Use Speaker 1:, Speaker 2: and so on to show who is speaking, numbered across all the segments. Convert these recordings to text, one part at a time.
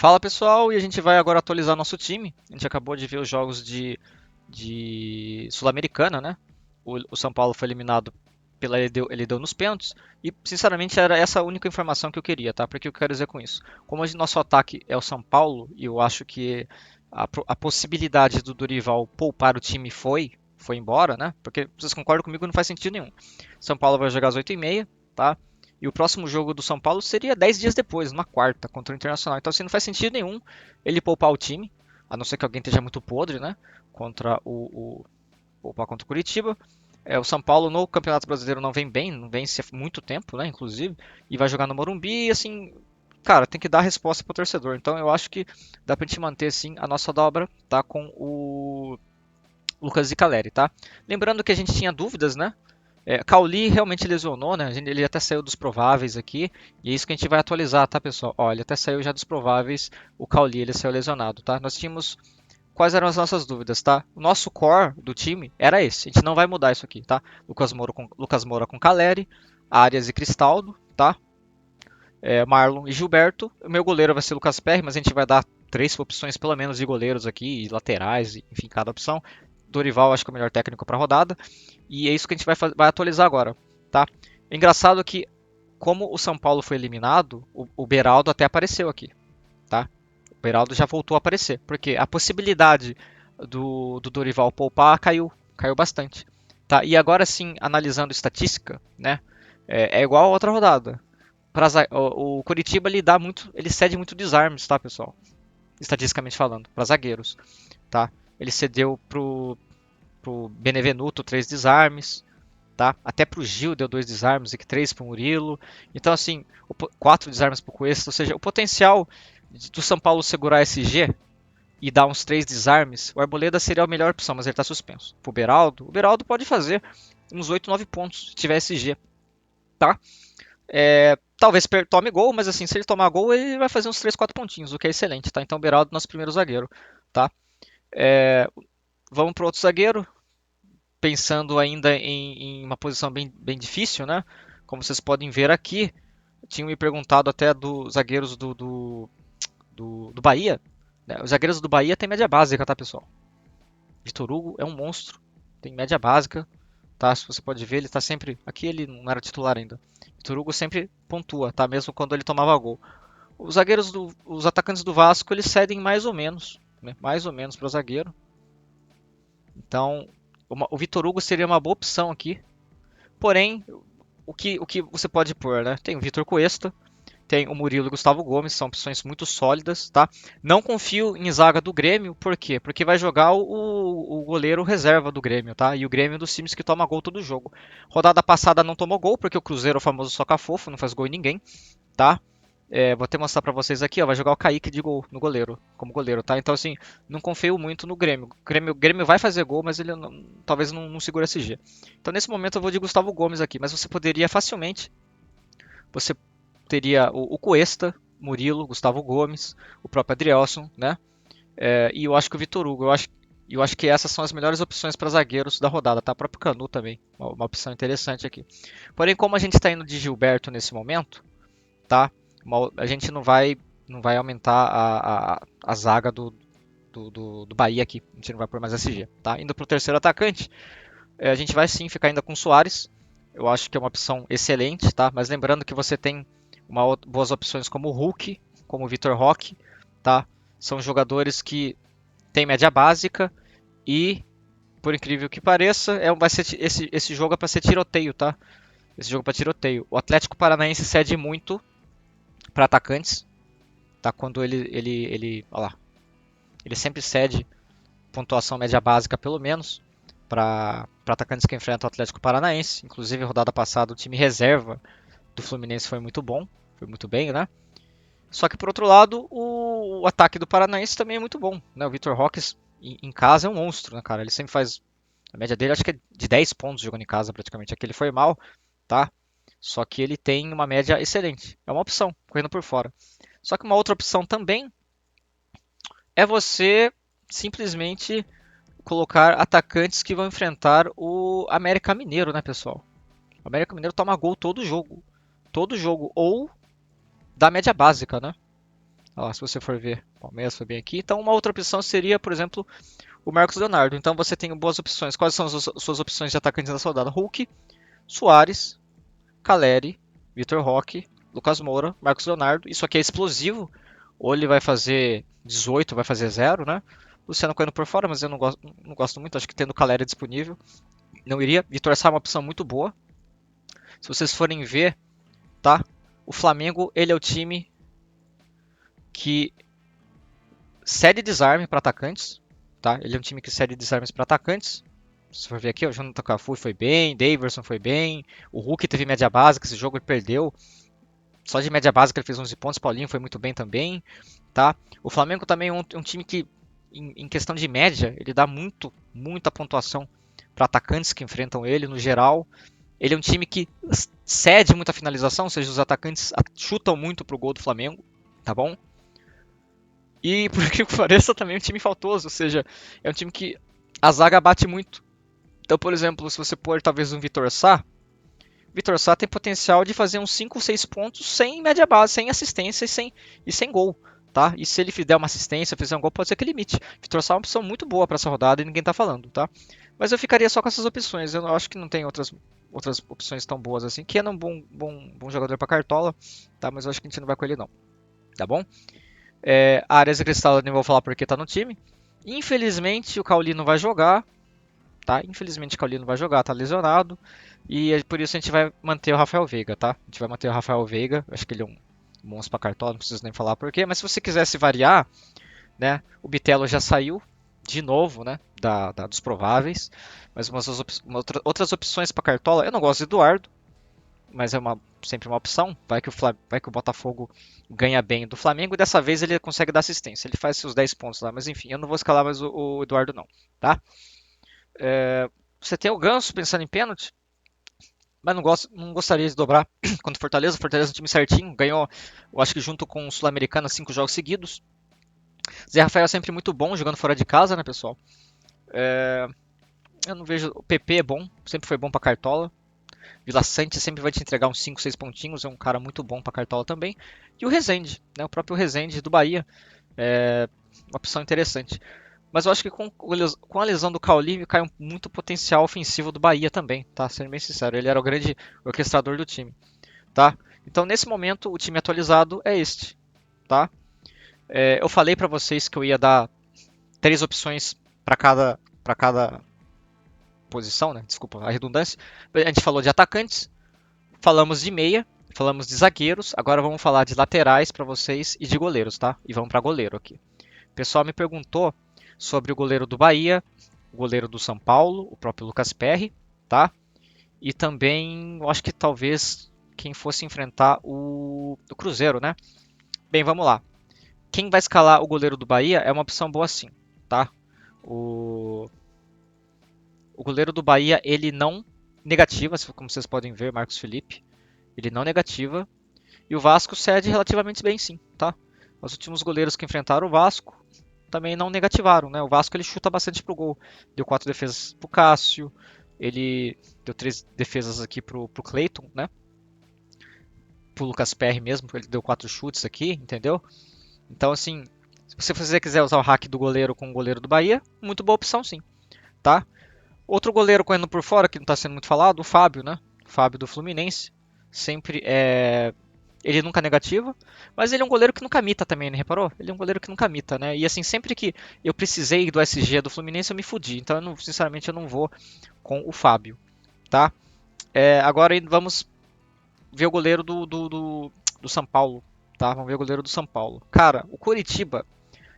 Speaker 1: Fala pessoal, e a gente vai agora atualizar nosso time. A gente acabou de ver os jogos de Sul-Americana, né? O São Paulo foi eliminado pela LDU nos pênaltis. E sinceramente era essa a única informação que eu queria, tá? Porque o que eu quero dizer com isso? Como o nosso ataque é o São Paulo, e eu acho que a possibilidade do Dorival poupar o time foi embora, né? Porque vocês concordam comigo, não faz sentido nenhum. São Paulo vai jogar às 8h30, tá? E o próximo jogo do São Paulo seria 10 dias depois, numa quarta, contra o Internacional. Então, assim, não faz sentido nenhum ele poupar o time, a não ser que alguém esteja muito podre, né? Contra poupar contra o Curitiba. O São Paulo no Campeonato Brasileiro não vem bem, não vence há muito tempo, né? Inclusive, e vai jogar no Morumbi, e assim, cara, tem que dar a resposta pro torcedor. Então, eu acho que dá pra gente manter, sim, a nossa dobra, tá? Com o Lucas e Caleri, tá? Lembrando que a gente tinha dúvidas, né? Cauli realmente lesionou, né? Ele até saiu dos prováveis aqui. E é isso que a gente vai atualizar, tá, pessoal? Ó, ele até saiu já dos prováveis. O Cauli, ele saiu lesionado, tá? Nós tínhamos. Quais eram as nossas dúvidas, tá? O nosso core do time era esse. A gente não vai mudar isso aqui, tá? Lucas Moura com Caleri, Arias e Cristaldo, tá? Marlon e Gilberto. O meu goleiro vai ser Lucas Perry, mas a gente vai dar três opções pelo menos de goleiros aqui, e laterais, enfim, cada opção. Dorival acho que é o melhor técnico para a rodada. E é isso que a gente vai atualizar agora, tá? É engraçado que, como o São Paulo foi eliminado, o Beraldo até apareceu aqui, tá? O Beraldo já voltou a aparecer, porque a possibilidade do Dorival poupar caiu bastante, tá? E agora sim, analisando estatística, né? É igual a outra rodada. O Curitiba ele cede muito desarmes, tá, pessoal? Estatisticamente falando, para zagueiros, tá? Ele cedeu pro Benevenuto 3 desarmes, tá? Até pro Gil deu 2 desarmes e 3 pro Murilo. Então, assim, 4 desarmes pro Cuesta. Ou seja, o potencial do São Paulo segurar esse G e dar uns 3 desarmes, o Arboleda seria a melhor opção, mas ele tá suspenso. Pro Beraldo, o Beraldo pode fazer uns 8, 9 pontos se tiver esse G, tá? Talvez tome gol, mas assim, se ele tomar gol, ele vai fazer uns 3, 4 pontinhos, o que é excelente, tá? Então, o Beraldo, nosso primeiro zagueiro, tá? É, Vamos pro outro zagueiro, pensando ainda em uma posição bem difícil, né? Como vocês podem ver aqui, tinham me perguntado até dos zagueiros do Bahia. Né? Os zagueiros do Bahia têm média básica, tá, pessoal? Vitor Hugo é um monstro, tem média básica, tá? Se você pode ver, ele tá sempre. Aqui ele não era titular ainda. Vitor Hugo sempre pontua, tá? Mesmo quando ele tomava gol. Os atacantes do Vasco, eles cedem mais ou menos, né? Mais ou menos para o zagueiro. Então, o Vitor Hugo seria uma boa opção aqui. Porém, o que você pode pôr, né? Tem o Vitor Cuesta, tem o Murilo e o Gustavo Gomes, são opções muito sólidas, tá? Não confio em zaga do Grêmio, por quê? Porque vai jogar o goleiro reserva do Grêmio, tá? E o Grêmio é um dos times que toma gol todo jogo. Rodada passada não tomou gol, porque o Cruzeiro é o famoso soca-fofo, não faz gol em ninguém, tá? Vou até mostrar pra vocês aqui, ó, vai jogar o Kaique de gol no goleiro, como goleiro, tá? Então assim, não confio muito no Grêmio. O Grêmio vai fazer gol, mas ele talvez não segura esse G. Então nesse momento eu vou de Gustavo Gomes aqui, mas você poderia facilmente, você teria o Cuesta, Murilo, Gustavo Gomes, o próprio Adrielson, né? E eu acho que o Vitor Hugo, eu acho que essas são as melhores opções para zagueiros da rodada, tá? O próprio Canu também, uma opção interessante aqui. Porém, como a gente está indo de Gilberto nesse momento, tá? A gente não vai aumentar a zaga do Bahia aqui. A gente não vai pôr mais SG, tá? Indo para o terceiro atacante, a gente vai sim ficar ainda com o Soares. Eu acho que é uma opção excelente, tá? Mas lembrando que você tem boas opções como o Hulk, como o Vitor Roque, tá? São jogadores que têm média básica e, por incrível que pareça, esse jogo é para ser tiroteio, tá? Esse jogo é para tiroteio. O Atlético Paranaense cede muito para atacantes, tá? Quando olha lá, ele sempre cede pontuação média básica pelo menos para atacantes que enfrentam o Atlético Paranaense. Inclusive, rodada passada o time reserva do Fluminense foi muito bom, foi muito bem, né? Só que por outro lado, o ataque do Paranaense também é muito bom, né? O Vitor Roque em casa é um monstro, né, cara? Ele sempre faz a média dele, acho que é de 10 pontos jogando em casa praticamente. Aqui ele foi mal, tá? Só que ele tem uma média excelente. É uma opção, correndo por fora. Só que uma outra opção também é você simplesmente colocar atacantes que vão enfrentar o América Mineiro, né, pessoal? O América Mineiro toma gol todo jogo. Todo jogo. Ou da média básica, né? Olha lá, se você for ver, o Palmeiras foi bem aqui. Então, uma outra opção seria, por exemplo, o Marcos Leonardo. Então, você tem boas opções. Quais são as suas opções de atacantes nessa rodada? Hulk, Soares, Caleri, Vitor Roque, Lucas Moura, Marcos Leonardo. Isso aqui é explosivo. Ou ele vai fazer 18, vai fazer 0, né? Luciano Coelho por fora, mas eu não gosto muito. Acho que tendo o Caleri disponível, não iria. Vitor Sá é uma opção muito boa. Se vocês forem ver, tá? O Flamengo, ele é o time que cede desarme para atacantes, tá? Ele é um time que cede desarmes para atacantes. Se for ver aqui, o Jonathan Cafu foi bem, Daverson foi bem, o Hulk teve média básica, esse jogo ele perdeu. Só de média básica ele fez 11 pontos, Paulinho foi muito bem também, tá? O Flamengo também é um time que, em questão de média, ele dá muita pontuação para atacantes que enfrentam ele, no geral. Ele é um time que cede muita finalização, ou seja, os atacantes chutam muito pro gol do Flamengo, tá bom? E por que pareça também é um time faltoso, ou seja, é um time que a zaga bate muito. Então, por exemplo, se você pôr talvez um Vitor Sá tem potencial de fazer uns 5 ou 6 pontos sem média base, sem assistência e sem gol. Tá? E se ele der uma assistência, fizer um gol, pode ser que limite. Vitor Sá é uma opção muito boa para essa rodada e ninguém tá falando, tá? Mas eu ficaria só com essas opções. Eu acho que não tem outras opções tão boas assim. Que é um bom jogador para cartola, tá? Mas eu acho que a gente não vai com ele não, tá bom? A Ares e Cristal eu nem vou falar porque tá no time. Infelizmente o Cauli não vai jogar, tá? Infelizmente o Cauli não vai jogar, tá lesionado. E por isso a gente vai manter o Rafael Veiga, tá? A gente vai manter o Rafael Veiga. Acho que ele é um monstro pra cartola, não preciso nem falar porquê. Mas se você quisesse variar, né? O Bitelo já saiu de novo, né? Dos prováveis. Mas outras opções para cartola, eu não gosto do Eduardo, mas é sempre uma opção. Vai que o Botafogo ganha bem do Flamengo e dessa vez ele consegue dar assistência. Ele faz seus 10 pontos lá, mas enfim, eu não vou escalar mais o Eduardo não, tá? Você tem o Ganso pensando em pênalti, mas não gostaria de dobrar contra o Fortaleza. O Fortaleza é um time certinho, ganhou, eu acho que junto com o Sul-Americano, 5 jogos seguidos. Zé Rafael é sempre muito bom jogando fora de casa, né, pessoal? Eu não vejo. O PP é bom, sempre foi bom pra cartola. Vila Sante sempre vai te entregar uns 5, 6 pontinhos, é um cara muito bom pra cartola também. E o Rezende, né, o próprio Rezende do Bahia, é uma opção interessante. Mas eu acho que com a lesão do Cauli cai muito potencial ofensivo do Bahia também, tá? Sendo bem sincero, ele era o grande orquestrador do time, tá? Então nesse momento o time atualizado é este, tá? Eu falei pra vocês que eu ia dar 3 opções para cada posição, né? Desculpa a redundância. A gente falou de atacantes, falamos de meia, falamos de zagueiros, agora vamos falar de laterais para vocês e de goleiros, tá? E vamos para goleiro aqui. O pessoal me perguntou sobre o goleiro do Bahia, o goleiro do São Paulo, o próprio Lucas Perry, tá? E também, eu acho que talvez quem fosse enfrentar o Cruzeiro, né? Bem, vamos lá. Quem vai escalar o goleiro do Bahia é uma opção boa sim, tá? O, o goleiro do Bahia, ele não negativa, como vocês podem ver, Marcos Felipe, ele não negativa. E o Vasco cede relativamente bem sim, tá? Os últimos goleiros que enfrentaram o Vasco também não negativaram, né? O Vasco ele chuta bastante pro gol. Deu 4 defesas pro Cássio, ele deu 3 defesas aqui pro Cleiton, né? Pro Lucas Perry mesmo, ele deu 4 chutes aqui, entendeu? Então assim, se você quiser usar o hack do goleiro com o goleiro do Bahia, muito boa opção sim, tá? Outro goleiro correndo por fora, que não está sendo muito falado, o Fábio, né? O Fábio do Fluminense. Sempre é. Ele nunca negativa, mas ele é um goleiro que nunca mita também, né? Reparou? Ele é um goleiro que nunca mita, né? E assim, sempre que eu precisei do SG do Fluminense, eu me fudi. Então, sinceramente, eu não vou com o Fábio, tá? Agora vamos ver o goleiro do São Paulo, tá? Vamos ver o goleiro do São Paulo. Cara, o Coritiba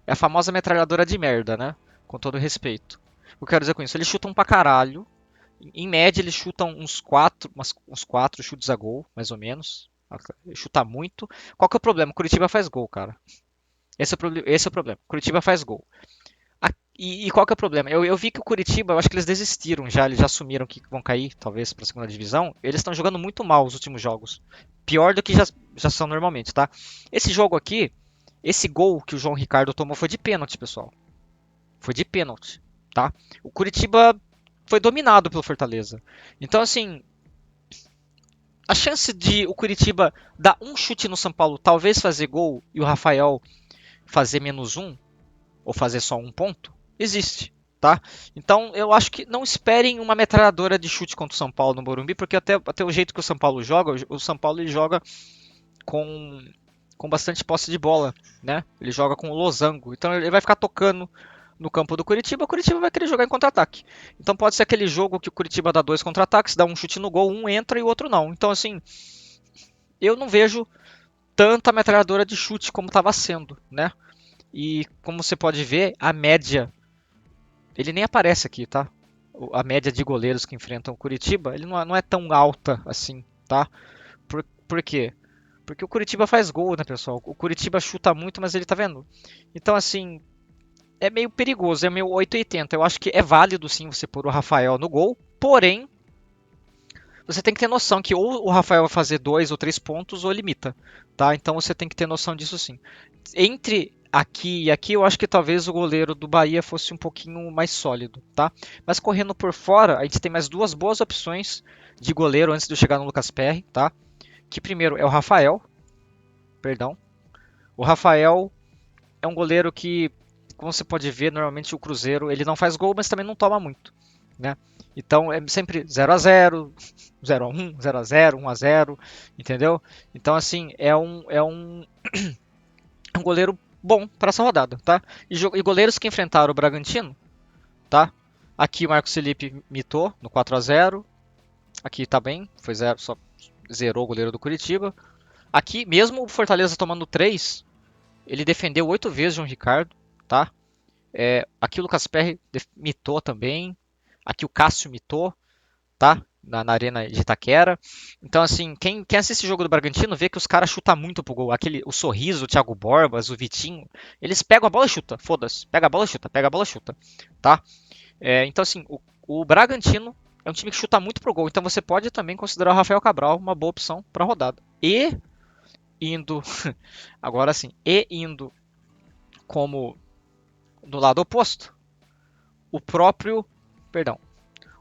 Speaker 1: é a famosa metralhadora de merda, né? Com todo respeito. O que eu quero dizer com isso? Eles chutam pra caralho. Em média, eles chutam uns 4 chutes a gol, mais ou menos. Chuta muito. Qual que é o problema? Curitiba faz gol, cara. Esse é o problema. Curitiba faz gol. E qual que é o problema? Eu vi que o Curitiba, eu acho que eles desistiram já, eles já assumiram que vão cair, talvez, para a segunda divisão. Eles estão jogando muito mal os últimos jogos. Pior do que já são normalmente, tá? Esse jogo aqui, esse gol que o João Ricardo tomou foi de pênalti, pessoal. Foi de pênalti, tá? O Curitiba foi dominado pelo Fortaleza. Então, assim, a chance de o Curitiba dar um chute no São Paulo, talvez fazer gol, e o Rafael fazer -1 ou fazer só um ponto? Existe, tá? Então eu acho que não esperem uma metralhadora de chute contra o São Paulo no Morumbi, porque até o jeito que o São Paulo ele joga com, com bastante posse de bola, né? Ele joga com o losango, então ele vai ficar tocando no campo do Curitiba, o Curitiba vai querer jogar em contra-ataque. Então pode ser aquele jogo que o Curitiba dá 2 contra-ataques, dá um chute no gol, um entra e o outro não. Então assim, eu não vejo tanta metralhadora de chute como estava sendo, né? E como você pode ver, a média, ele nem aparece aqui, tá? A média de goleiros que enfrentam o Curitiba, ele não é tão alta assim, tá? Por quê? Porque o Curitiba faz gol, né, pessoal? O Curitiba chuta muito, mas ele tá vendo. Então, assim, é meio perigoso, é meio 880. Eu acho que é válido sim você pôr o Rafael no gol, porém, você tem que ter noção que ou o Rafael vai fazer 2 ou 3 pontos ou limita, tá? Então você tem que ter noção disso sim. Entre aqui e aqui, eu acho que talvez o goleiro do Bahia fosse um pouquinho mais sólido, tá? Mas correndo por fora, a gente tem mais duas boas opções de goleiro antes de eu chegar no Lucas Perry, tá? Que primeiro é o Rafael, perdão. O Rafael é um goleiro que, como você pode ver, normalmente o Cruzeiro ele não faz gol, mas também não toma muito, né? Então é sempre 0-0, 0-1, 0-0, 1-0, entendeu? Então assim, é um goleiro bom para essa rodada, tá? E goleiros que enfrentaram o Bragantino, tá? Aqui o Marcos Felipe mitou no 4-0. Aqui tá bem, foi zero, só zerou o goleiro do Curitiba. Aqui, mesmo o Fortaleza tomando 3, ele defendeu 8 vezes o João Ricardo, tá? Aqui o Lucas Perry mitou também. Aqui o Cássio mitou, tá? Na arena de Itaquera. Então, assim, quem assiste o jogo do Bragantino vê que os caras chutam muito pro gol. O Sorriso, o Thiago Borbas, o Vitinho, eles pegam a bola e chutam. Foda-se. Pega a bola e chuta, pega a bola e chuta, tá? Então, assim, o Bragantino é um time que chuta muito pro gol. Então você pode também considerar o Rafael Cabral uma boa opção para a rodada. E indo, agora sim, indo como do lado oposto, o próprio, perdão,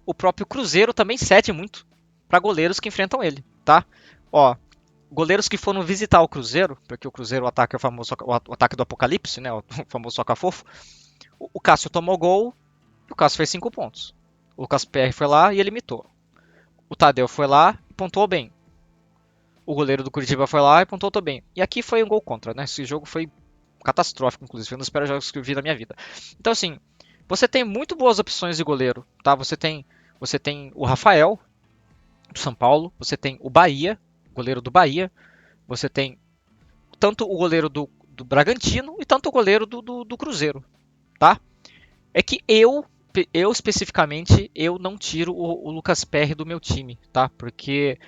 Speaker 1: o próprio Cruzeiro também cede muito para goleiros que enfrentam ele, tá? Ó, goleiros que foram visitar o Cruzeiro, porque o Cruzeiro o ataque é o famoso o ataque do apocalipse, né? O famoso soca-fofo. O Cássio tomou gol e o Cássio fez 5 pontos. O Lucas Perry foi lá e ele imitou. O Tadeu foi lá e pontuou bem. O goleiro do Curitiba foi lá e pontuou bem. E aqui foi um gol contra, né? Esse jogo foi catastrófico, inclusive. Foi um dos piores jogos que eu vi na minha vida. Então, assim, você tem muito boas opções de goleiro, tá? Você tem o Rafael, do São Paulo. Você tem o Bahia, goleiro do Bahia. Você tem tanto o goleiro do Bragantino e tanto o goleiro do Cruzeiro, tá? É que eu especificamente, eu não tiro o Lucas Perry do meu time, tá? Porque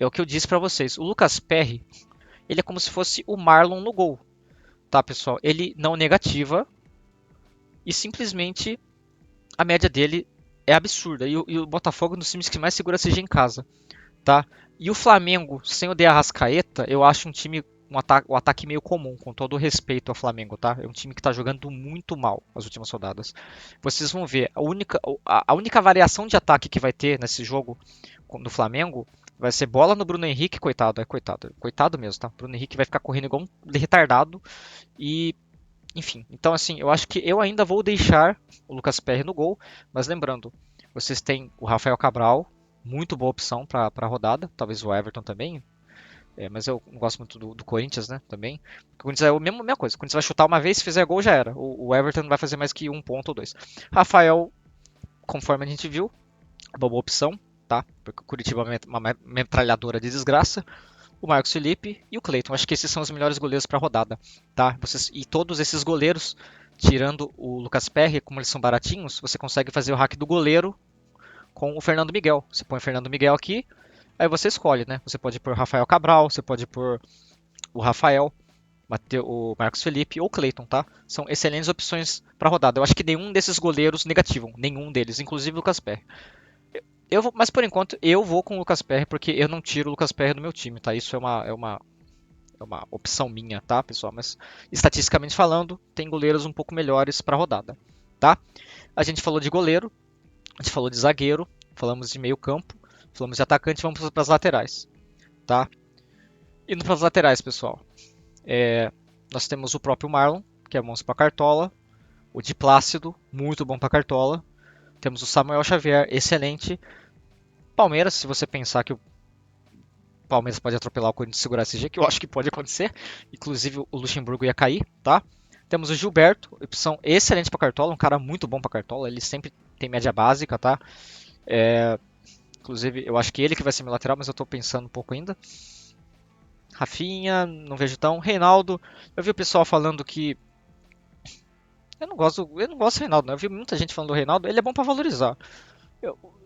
Speaker 1: é o que eu disse pra vocês. O Lucas Perry, ele é como se fosse o Marlon no gol, tá, pessoal? Ele não negativa e simplesmente a média dele é absurda. E o Botafogo é um dos times que mais segura a CG em casa, tá? E o Flamengo, sem o De Arrascaeta, eu acho um ataque meio comum, com todo o respeito ao Flamengo, tá? É um time que tá jogando muito mal as últimas rodadas. Vocês vão ver, a única variação de ataque que vai ter nesse jogo do Flamengo vai ser bola no Bruno Henrique, coitado mesmo, tá? Bruno Henrique vai ficar correndo igual um retardado e enfim, então assim, eu acho que eu ainda vou deixar o Lucas Perry no gol, mas lembrando, vocês têm o Rafael Cabral, muito boa opção para a rodada, talvez o Everton também, mas eu não gosto muito do Corinthians, né, também. O Corinthians é a mesma coisa, o Corinthians vai chutar uma vez, se fizer gol já era, o Everton não vai fazer mais que um ponto ou dois. Rafael, conforme a gente viu, uma boa opção, tá, porque o Curitiba é uma metralhadora de desgraça, o Marcos Felipe e o Cleiton. Acho que esses são os melhores goleiros para a rodada, tá? E todos esses goleiros, tirando o Lucas Perry, como eles são baratinhos, você consegue fazer o hack do goleiro com o Fernando Miguel. Você põe o Fernando Miguel aqui, aí você escolhe, né? Você pode pôr o Rafael Cabral, você pode pôr o Rafael, o Marcos Felipe ou o Cleiton, tá? São excelentes opções para a rodada. Eu acho que nenhum desses goleiros negativam, nenhum deles, inclusive o Lucas Perry. Mas por enquanto eu vou com o Lucas Perry porque eu não tiro o Lucas Perry do meu time, tá? Isso é uma opção minha, tá, pessoal? Mas estatisticamente falando, tem goleiros um pouco melhores para a rodada, tá? A gente falou de goleiro, a gente falou de zagueiro, falamos de meio campo, falamos de atacante, vamos para as laterais, tá? Indo para as laterais, pessoal, nós temos o próprio Marlon, que é monstro para Cartola. O Di Plácido, muito bom para Cartola. Temos o Samuel Xavier, excelente. Palmeiras, se você pensar que o Palmeiras pode atropelar o Corinthians e segurar esse G, que eu acho que pode acontecer. Inclusive o Luxemburgo ia cair, tá? Temos o Gilberto, opção excelente para Cartola, um cara muito bom para Cartola. Ele sempre tem média básica, tá? Inclusive, eu acho que ele que vai ser meu lateral, mas eu tô pensando um pouco ainda. Rafinha, não vejo tão. Reinaldo, eu vi o pessoal falando que. Eu não gosto do Reinaldo, né? Eu vi muita gente falando do Reinaldo, ele é bom para valorizar.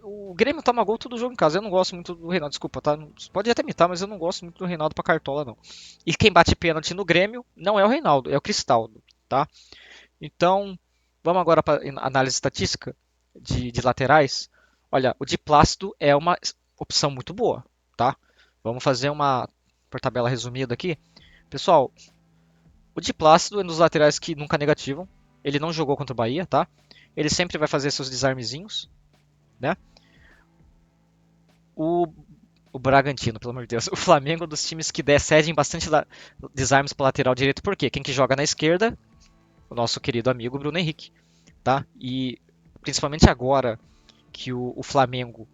Speaker 1: O Grêmio toma gol todo jogo em casa. Eu não gosto muito do Reinaldo, desculpa, tá? Pode até imitar, mas eu não gosto muito do Reinaldo pra Cartola, não. E quem bate pênalti no Grêmio não é o Reinaldo, é o Cristaldo, tá? Então, vamos agora para análise estatística de laterais. Olha, o Di Plácido é uma opção muito boa, tá? Vamos fazer uma por tabela resumida aqui. Pessoal, o Di Plácido é um dos laterais que nunca negativam. Ele não jogou contra o Bahia, tá? Ele sempre vai fazer seus desarmezinhos, né? O, o Bragantino, pelo amor de Deus. O Flamengo é um dos times que cedem bastante desarmes para lateral direito. Por quê? Quem que joga na esquerda? O nosso querido amigo Bruno Henrique, tá? E principalmente agora que o Flamengo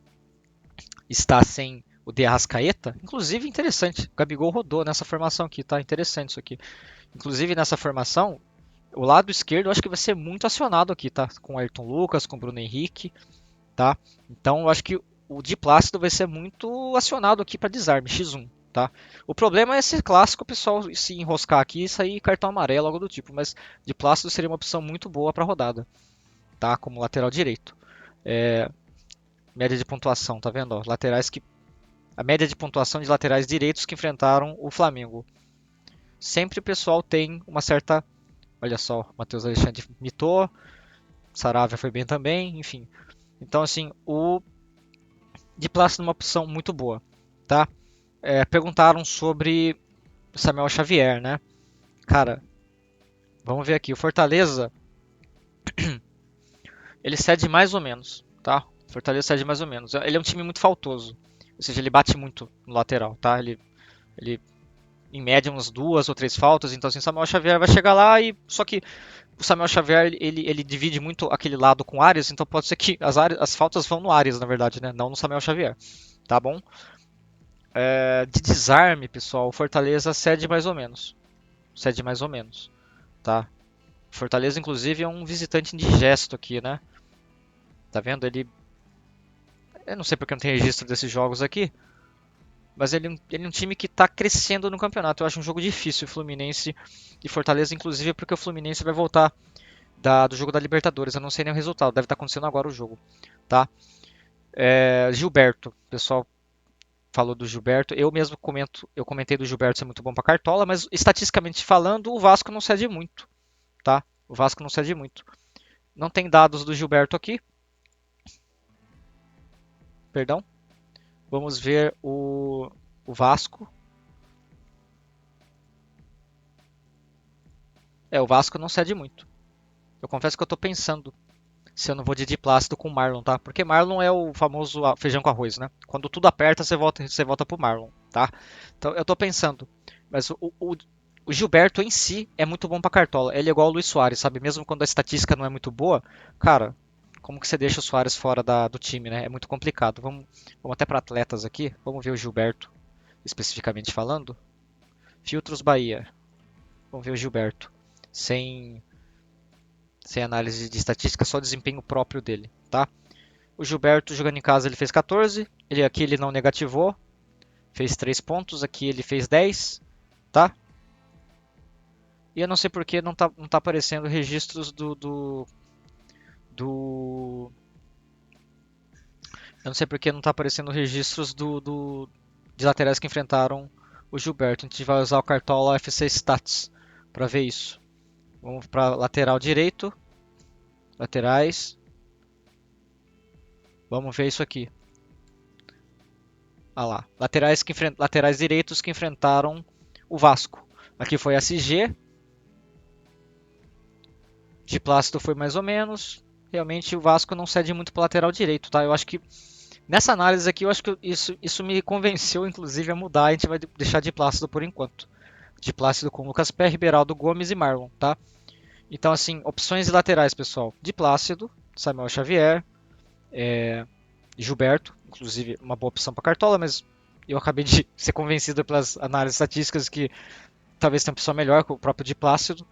Speaker 1: está sem o De Arrascaeta, inclusive interessante, o Gabigol rodou nessa formação aqui, tá? Interessante isso aqui. Inclusive nessa formação, o lado esquerdo eu acho que vai ser muito acionado aqui, tá? Com o Ayrton Lucas, com o Bruno Henrique, tá? Então eu acho que o Di Plácido vai ser muito acionado aqui para desarme, X1, tá? O problema é esse clássico, o pessoal se enroscar aqui e sair cartão amarelo, algo do tipo, mas Di Plácido seria uma opção muito boa para rodada, tá? Como lateral direito. Média de pontuação, tá vendo? Ó, laterais que a média de pontuação de laterais direitos que enfrentaram o Flamengo. Sempre o pessoal tem uma certa, olha só, o Matheus Alexandre mitou, Saravia foi bem também, enfim. Então assim, o Di Plácido é uma opção muito boa, tá? Perguntaram sobre o Samuel Xavier, né? Cara, vamos ver aqui. O Fortaleza, ele cede mais ou menos, tá? O Fortaleza cede mais ou menos. Ele é um time muito faltoso. Ou seja, ele bate muito no lateral, tá? Ele em média, umas 2 ou 3 faltas. Então, assim, Samuel Xavier vai chegar lá e. Só que o Samuel Xavier, ele divide muito aquele lado com o Arias. Então, pode ser que as faltas vão no Arias, na verdade, né? Não no Samuel Xavier. Tá bom? De desarme, pessoal, o Fortaleza cede mais ou menos. Cede mais ou menos, tá? Fortaleza, inclusive, é um visitante indigesto aqui, né? Tá vendo? Eu não sei porque não tem registro desses jogos aqui, mas ele é um time que está crescendo no campeonato. Eu acho um jogo difícil, o Fluminense e Fortaleza, inclusive porque o Fluminense vai voltar do jogo da Libertadores. Eu não sei nem o resultado, deve estar acontecendo agora o jogo, tá? Gilberto, o pessoal falou do Gilberto. Eu comentei do Gilberto ser muito bom para Cartola, mas estatisticamente falando, o Vasco não cede muito, tá? O Vasco não cede muito. Não tem dados do Gilberto aqui, perdão. Vamos ver o Vasco. O Vasco não cede muito. Eu confesso que eu tô pensando se eu não vou de Diplácido com o Marlon, tá? Porque Marlon é o famoso feijão com arroz, né? Quando tudo aperta, você volta pro Marlon, tá? Então eu tô pensando. Mas o Gilberto em si é muito bom pra Cartola. Ele é igual o Luiz Soares, sabe? Mesmo quando a estatística não é muito boa, cara, como que você deixa o Soares fora do time, né? É muito complicado. Vamos até para atletas aqui. Vamos ver o Gilberto, especificamente falando. Filtros Bahia. Vamos ver o Gilberto. Sem, sem análise de estatística, só desempenho próprio dele, tá? O Gilberto jogando em casa ele fez 14. Aqui ele não negativou. Fez 3 pontos. Aqui ele fez 10, tá? E eu não sei porque não tá aparecendo registros do. Eu não sei porque não tá aparecendo registros de laterais que enfrentaram o Gilberto. A gente vai usar o Cartola FC Stats para ver isso. Vamos para lateral direito. Laterais. Vamos ver isso aqui. Ah lá. Laterais direitos que enfrentaram o Vasco. Aqui foi a SG. De Plácido foi mais ou menos. Realmente o Vasco não cede muito para lateral direito, tá? Eu acho que nessa análise aqui, eu acho que isso me convenceu, inclusive, a mudar. A gente vai deixar de Plácido por enquanto. De Plácido com Lucas Perry, Beraldo Gomes e Marlon, tá? Então, assim, opções de laterais, pessoal. De Plácido, Samuel Xavier, Gilberto, inclusive uma boa opção para Cartola, mas eu acabei de ser convencido pelas análises estatísticas que talvez tenha uma opção melhor que o próprio de Plácido.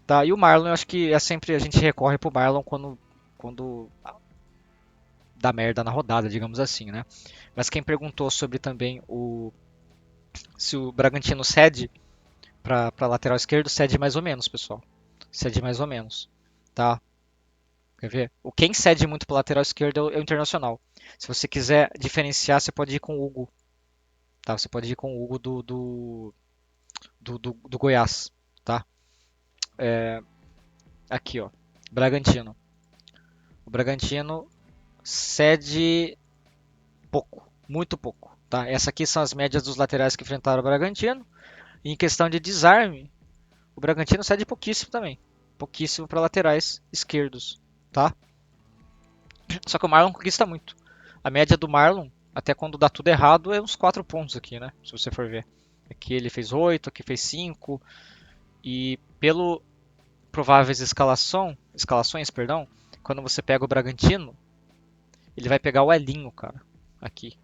Speaker 1: Tá? E o Marlon, eu acho que é sempre a gente recorre pro Marlon quando dá merda na rodada, digamos assim, né? Mas quem perguntou sobre também se o Bragantino cede para lateral esquerdo, cede mais ou menos, pessoal. Cede mais ou menos, tá? Quer ver? O quem cede muito para lateral esquerdo é o Internacional. Se você quiser diferenciar, você pode ir com o Hugo, tá? Você pode ir com o Hugo do Goiás, tá? Aqui, ó. Bragantino. O Bragantino cede pouco, muito pouco, tá? Essas aqui são as médias dos laterais que enfrentaram o Bragantino. E em questão de desarme, o Bragantino cede pouquíssimo também. Pouquíssimo para laterais esquerdos, tá? Só que o Marlon conquista muito. A média do Marlon, até quando dá tudo errado, é uns 4 pontos aqui, né? Se você for ver. Aqui ele fez 8, aqui fez 5. E pelo prováveis escalações, perdão, quando você pega o Bragantino, ele vai pegar o Elinho, cara. Aqui.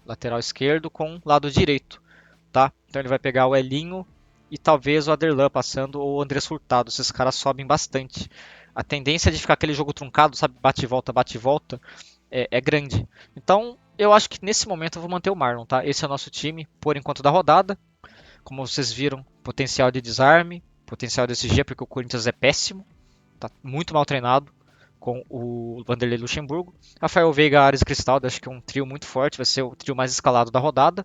Speaker 1: Lateral esquerdo com lado direito, tá? Então ele vai pegar o Elinho e talvez o Aderlan passando ou o Andrés Furtado. Esses caras sobem bastante. A tendência de ficar aquele jogo truncado, sabe? Bate e volta, é grande. Então, eu acho que nesse momento eu vou manter o Marlon, tá? Esse é o nosso time, por enquanto da rodada. Como vocês viram, potencial de desarme, potencial de SG, porque o Corinthians é péssimo, tá muito mal treinado com o Vanderlei Luxemburgo. Rafael Veiga, Ares e Cristaldo, acho que é um trio muito forte, vai ser o trio mais escalado da rodada.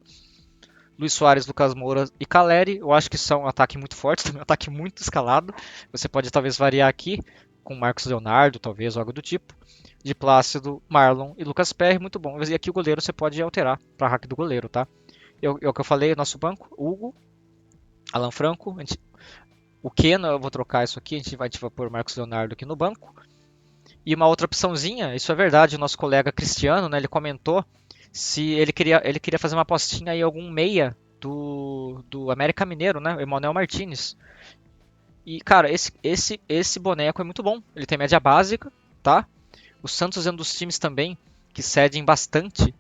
Speaker 1: Luiz Soares, Lucas Moura e Caleri, eu acho que são um ataque muito forte, também um ataque muito escalado. Você pode talvez variar aqui com Marcos Leonardo, talvez, ou algo do tipo. De Plácido, Marlon e Lucas Perry, muito bom. E aqui o goleiro você pode alterar para hack do goleiro, tá? É o que eu falei, nosso banco, Hugo, Alan Franco, o Keno, eu vou trocar isso aqui, a gente vai pôr Marcos Leonardo aqui no banco. E uma outra opçãozinha, isso é verdade, o nosso colega Cristiano, né, ele comentou se ele queria fazer uma apostinha aí algum meia do América Mineiro, né, o Emanuel Martinez. E cara, esse boneco é muito bom. Ele tem média básica, tá? O Santos é um dos times também que cedem bastante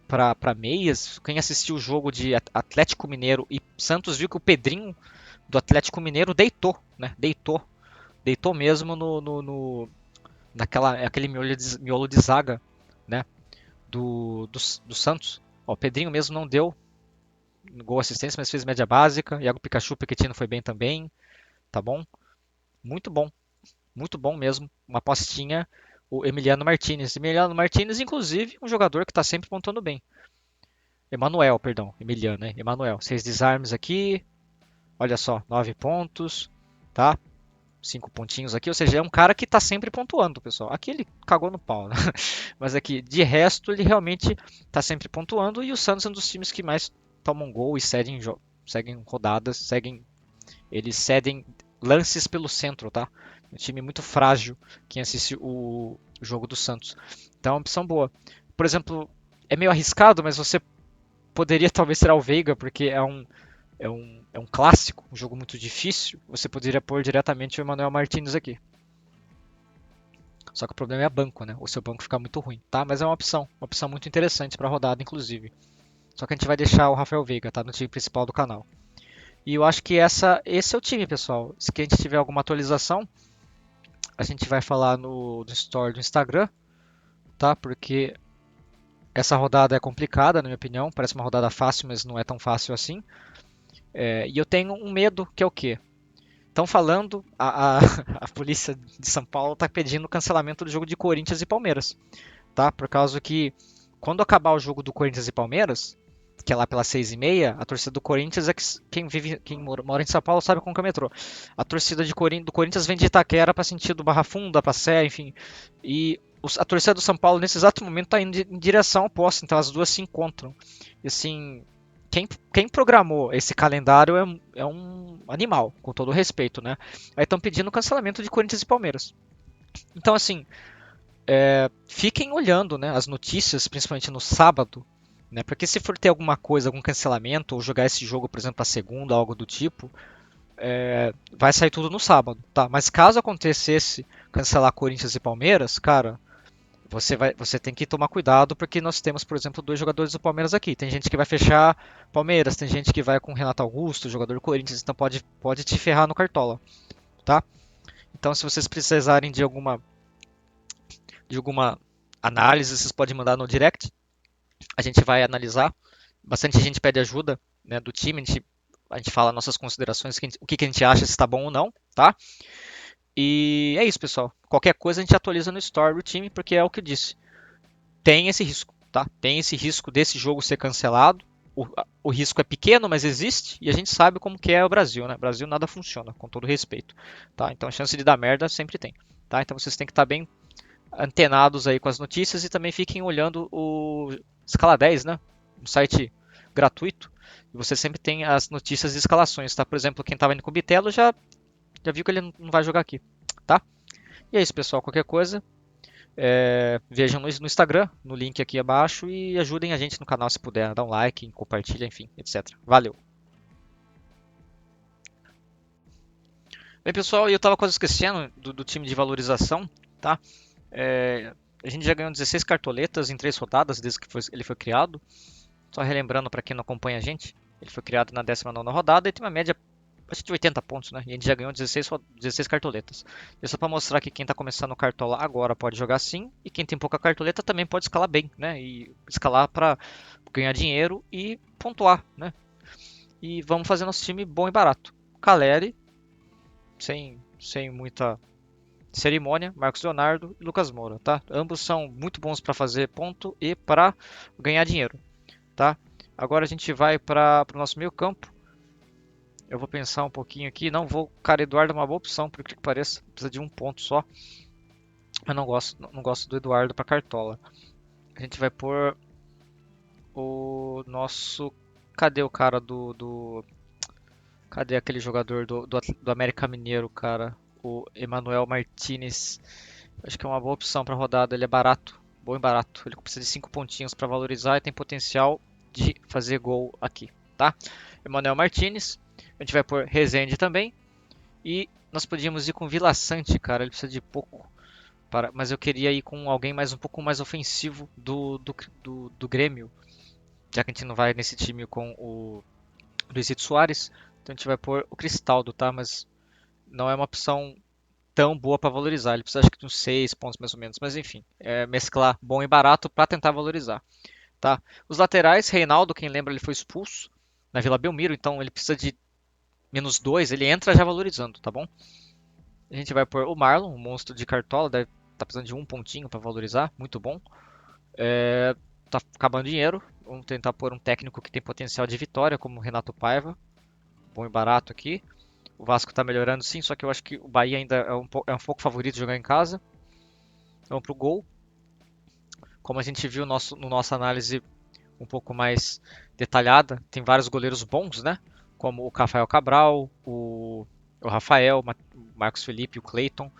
Speaker 1: para meias. Quem assistiu o jogo de Atlético Mineiro e Santos viu que o Pedrinho do Atlético Mineiro deitou, né? Deitou mesmo aquele miolo de zaga, né? Do Santos. Ó, o Pedrinho mesmo não deu gol assistência, mas fez média básica. Iago Pikachu, Pequetino foi bem também, tá bom? Muito bom, muito bom mesmo. Uma apostinha, o Emiliano Martinez. Emiliano Martinez, inclusive, um jogador que está sempre pontuando bem. Emanuel, perdão, Emiliano, né? Emanuel, 6 desarmes aqui, olha só, 9 pontos, tá? 5 pontinhos aqui, ou seja, é um cara que tá sempre pontuando, pessoal. Aqui ele cagou no pau, né? Mas aqui, de resto, ele realmente tá sempre pontuando e o Santos é um dos times que mais tomam gol e seguem rodadas, eles cedem lances pelo centro, tá? Um time muito frágil, quem assiste o jogo do Santos. Então é uma opção boa. Por exemplo, é meio arriscado, mas você poderia talvez tirar o Veiga, porque é um clássico, um jogo muito difícil. Você poderia pôr diretamente o Emmanuel Martinez aqui. Só que o problema é banco, né? O seu banco fica muito ruim, tá? Mas é uma opção muito interessante para a rodada, inclusive. Só que a gente vai deixar o Rafael Veiga, tá? No time principal do canal. E eu acho que esse é o time, pessoal. Se a gente tiver alguma atualização, a gente vai falar no story do Instagram, tá? Porque essa rodada é complicada, na minha opinião. Parece uma rodada fácil, mas não é tão fácil assim. E eu tenho um medo que é o quê? Estão falando, a polícia de São Paulo está pedindo o cancelamento do jogo de Corinthians e Palmeiras, tá? Por causa que quando acabar o jogo do Corinthians e Palmeiras, que é lá pelas 6h30, a torcida do Corinthians é que quem mora em São Paulo sabe como que é o metrô. A torcida do Corinthians vem de Itaquera para sentido Barra Funda, para Sé, enfim. E a torcida do São Paulo nesse exato momento está indo em direção oposta, então as duas se encontram. E assim, quem programou esse calendário é um animal, com todo respeito, né? Aí estão pedindo o cancelamento de Corinthians e Palmeiras. Então, assim, fiquem olhando, né, as notícias, principalmente no sábado, né? Porque se for ter alguma coisa, algum cancelamento, ou jogar esse jogo, por exemplo, para segunda, algo do tipo, vai sair tudo no sábado, tá? Mas caso acontecesse cancelar Corinthians e Palmeiras, cara, você tem que tomar cuidado porque nós temos, por exemplo, dois jogadores do Palmeiras aqui. Tem gente que vai fechar Palmeiras, tem gente que vai com Renato Augusto, jogador do Corinthians, então pode te ferrar no Cartola, tá? Então, se vocês precisarem de alguma análise, vocês podem mandar no direct. A gente vai analisar. Bastante gente pede ajuda, né, do time. A gente fala nossas considerações, o que a gente acha, se está bom ou não, tá? E é isso, pessoal. Qualquer coisa a gente atualiza no story do time, porque é o que eu disse. Tem esse risco, tá? Tem esse risco desse jogo ser cancelado. O risco é pequeno, mas existe, e a gente sabe como que é o Brasil, né? O Brasil nada funciona, com todo respeito, tá? Então a chance de dar merda sempre tem, tá? Então vocês têm que estar bem antenados aí com as notícias e também fiquem olhando o Escala 10, né? Um site gratuito. E você sempre tem as notícias e escalações, tá? Por exemplo, quem estava indo com o Bitelo já viu que ele não vai jogar aqui, tá? E é isso, pessoal. Qualquer coisa, vejam no Instagram, no link aqui abaixo e ajudem a gente no canal se puder. Dá um like, compartilha, enfim, etc. Valeu! Bem, pessoal, eu estava quase esquecendo do time de valorização, tá? A gente já ganhou 16 cartoletas em 3 rodadas desde que ele foi criado. Só relembrando para quem não acompanha a gente, ele foi criado na 19ª rodada e tem uma média acho que de 80 pontos, né? E a gente já ganhou 16 cartoletas. E só para mostrar que quem está começando o cartola agora pode jogar sim, e quem tem pouca cartoleta também pode escalar bem, né? E escalar para ganhar dinheiro e pontuar, né? E vamos fazer nosso time bom e barato. Caleri, sem muita cerimônia, Marcos Leonardo e Lucas Moura, tá? Ambos são muito bons para fazer ponto e para ganhar dinheiro, tá? Agora a gente vai para o nosso meio campo. Eu vou pensar um pouquinho aqui. Não vou. Cara, Eduardo é uma boa opção, por que pareça. Precisa de um ponto só. Eu não gosto do Eduardo para cartola. A gente vai pôr o nosso. Cadê o cara Cadê aquele jogador do América Mineiro, cara? O Emanuel Martinez. Acho que é uma boa opção para rodada. Ele é barato. Bom e barato. Ele precisa de 5 pontinhos para valorizar e tem potencial de fazer gol aqui, tá? Emanuel Martinez. A gente vai pôr Rezende também. E nós podíamos ir com Vila Sante, cara. Ele precisa de pouco. Mas eu queria ir com alguém um pouco mais ofensivo do Grêmio. Já que a gente não vai nesse time com o Luizito Soares. Então a gente vai pôr o Cristaldo, tá? Mas não é uma opção tão boa para valorizar. Ele precisa acho que de uns 6 pontos mais ou menos. Mas enfim, mesclar bom e barato para tentar valorizar. Tá? Os laterais, Reinaldo, quem lembra, ele foi expulso na Vila Belmiro. Então ele precisa de -2. Ele entra já valorizando, tá bom? A gente vai pôr o Marlon, um monstro de cartola, deve tá precisando de um pontinho para valorizar, muito bom. Tá acabando dinheiro, vamos tentar pôr um técnico que tem potencial de vitória, como o Renato Paiva, bom e barato aqui. O Vasco tá melhorando sim, só que eu acho que o Bahia ainda é um pouco favorito de jogar em casa. Vamos pro gol. Como a gente viu no nossa análise um pouco mais detalhada, tem vários goleiros bons, né? Como o Rafael Cabral, o Rafael, o Marcos Felipe, o Cleiton,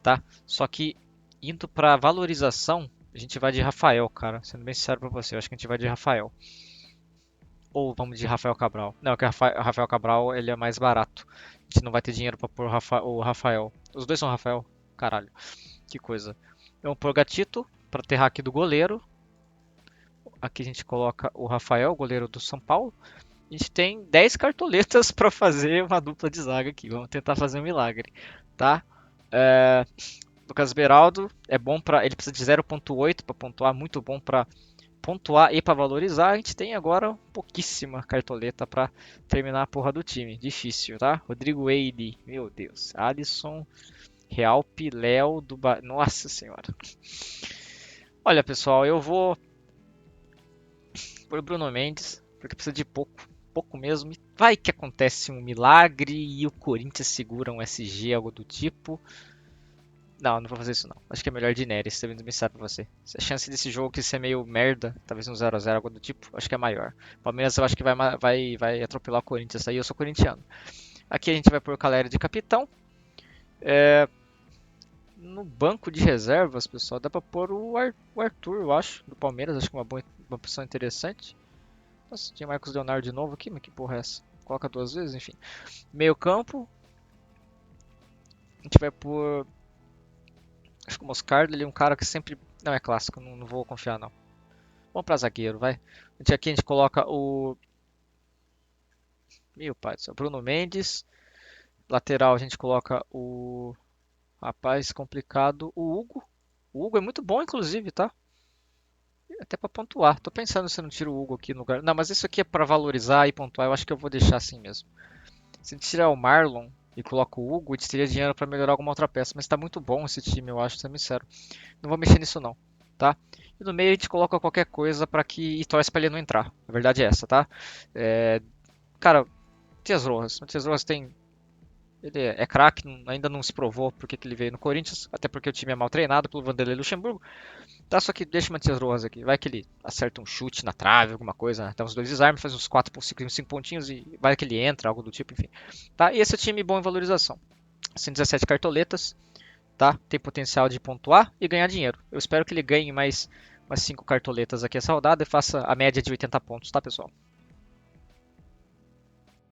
Speaker 1: tá? Só que indo para valorização, a gente vai de Rafael, cara. Sendo bem sincero pra você, eu acho que a gente vai de Rafael. Ou vamos de Rafael Cabral. Não, que o Rafael Cabral ele é mais barato. A gente não vai ter dinheiro pra pôr o Rafael. Os dois são Rafael. Caralho, que coisa. Vamos pôr Gatito pra ter hack do goleiro. Aqui a gente coloca o Rafael, goleiro do São Paulo. A gente tem 10 cartoletas para fazer uma dupla de zaga aqui. Vamos tentar fazer um milagre, tá? Lucas Beraldo é bom para, ele precisa de 0.8 para pontuar, muito bom para pontuar e para valorizar. A gente tem agora pouquíssima cartoleta para terminar a porra do time. Difícil, tá? Rodrigo Wade, meu Deus. Alisson, Realp, Léo do Nossa senhora. Olha, pessoal, eu vou por Bruno Mendes, porque precisa de pouco mesmo. E vai que acontece um milagre e o Corinthians segura um SG, algo do tipo. Não vou fazer isso não. Acho que é melhor de Neres, sendo bem sincero pra você. A chance desse jogo que ser meio merda, talvez um 0x0, algo do tipo, acho que é maior. Palmeiras eu acho que vai atropelar o Corinthians aí, eu sou corintiano. Aqui a gente vai pôr o Caleri de capitão. No banco de reservas, pessoal, dá pra pôr o Arthur, eu acho, do Palmeiras, acho que é uma opção interessante. Nossa, tinha Marcos Leonardo de novo aqui, mas que porra é essa? coloca duas vezes, enfim. Meio campo, a gente vai por... Acho que o Moscardo, ele é um cara que sempre... Não é clássico, não vou confiar não. Vamos pra zagueiro, vai. Aqui a gente coloca o... Meu pai do céu, Bruno Mendes. Lateral a gente coloca o... Rapaz, complicado. O Hugo. O Hugo é muito bom, inclusive, tá? Até pra pontuar. Tô pensando se eu não tiro o Hugo aqui no lugar. Não, mas isso aqui é pra valorizar e pontuar. Eu acho que eu vou deixar assim mesmo. Se a gente tirar o Marlon e coloca o Hugo, a gente teria dinheiro pra melhorar alguma outra peça. Mas tá muito bom esse time, eu acho, sendo sincero. Não vou mexer nisso não, tá? E no meio a gente coloca qualquer coisa para que e torce para ele não entrar. A verdade é essa, tá? É, cara, Matias Rojas. Matias Rojas tem ele é craque, ainda não se provou porque que ele veio no Corinthians, até porque o time é mal treinado pelo Vanderlei Luxemburgo. Tá, só que deixa o Matias Rojas aqui. Vai que ele acerta um chute na trave, alguma coisa, né? Dá uns dois desarmes, faz uns 4, 5 pontinhos e vai que ele entra, algo do tipo, enfim. Tá? E esse é o time bom em valorização. 117 cartoletas, tá? Tem potencial de pontuar e ganhar dinheiro. Eu espero que ele ganhe mais umas 5 cartoletas aqui essa rodada e faça a média de 80 pontos, tá, pessoal?